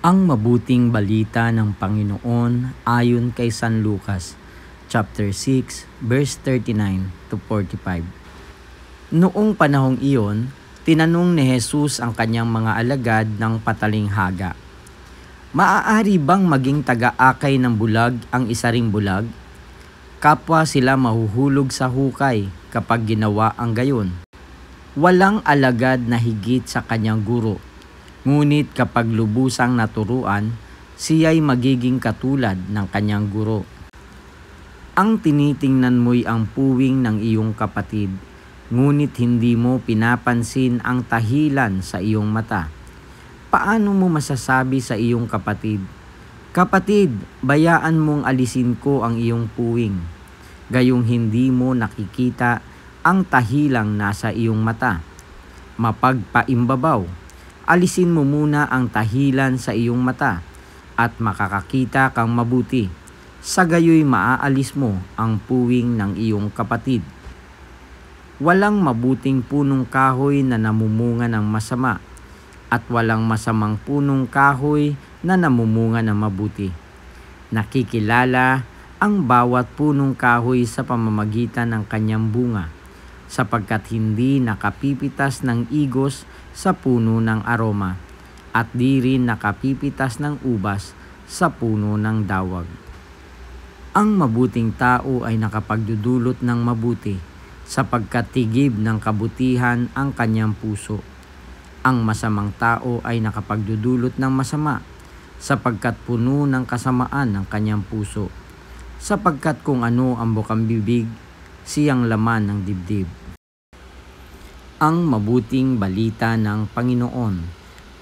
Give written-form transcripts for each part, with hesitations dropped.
Ang mabuting balita ng Panginoon ayon kay San Lucas, chapter 6, verse 39 to 45. Noong panahong iyon, tinanong ni Jesus ang kanyang mga alagad ng patalinghaga, "Maaari bang maging taga-akay ng bulag ang isa ring bulag? Kapwa sila mahuhulog sa hukay kapag ginawa ang gayon. Walang alagad na higit sa kanyang guro. Ngunit kapag lubusang naturuan, siya'y magiging katulad ng kanyang guro. Ang tinitingnan mo'y ang puwing ng iyong kapatid, ngunit hindi mo pinapansin ang tahilan sa iyong mata. Paano mo masasabi sa iyong kapatid, 'Kapatid, bayaan mong alisin ko ang iyong puwing,' gayong hindi mo nakikita ang tahilang nasa iyong mata? Mapagpaimbabaw, alisin mo muna ang tahilan sa iyong mata at makakakita kang mabuti. Sa gayoy maaalis mo ang puwing ng iyong kapatid. Walang mabuting punong kahoy na namumunga ng masama at walang masamang punong kahoy na namumunga ng mabuti. Nakikilala ang bawat punong kahoy sa pamamagitan ng kanyang bunga, sapagkat hindi nakapipitas ng igos sa puno ng aroma, at di rin nakapipitas ng ubas sa puno ng dawag. Ang mabuting tao ay nakapagdudulot ng mabuti, sapagkat tigib ng kabutihan ang kanyang puso. Ang masamang tao ay nakapagdudulot ng masama, sapagkat puno ng kasamaan ang kanyang puso. Sapagkat kung ano ang bukang bibig, siyang laman ng dibdib. Ang mabuting balita ng Panginoon.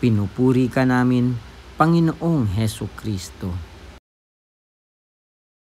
Pinupuri ka namin, Panginoong Hesukristo.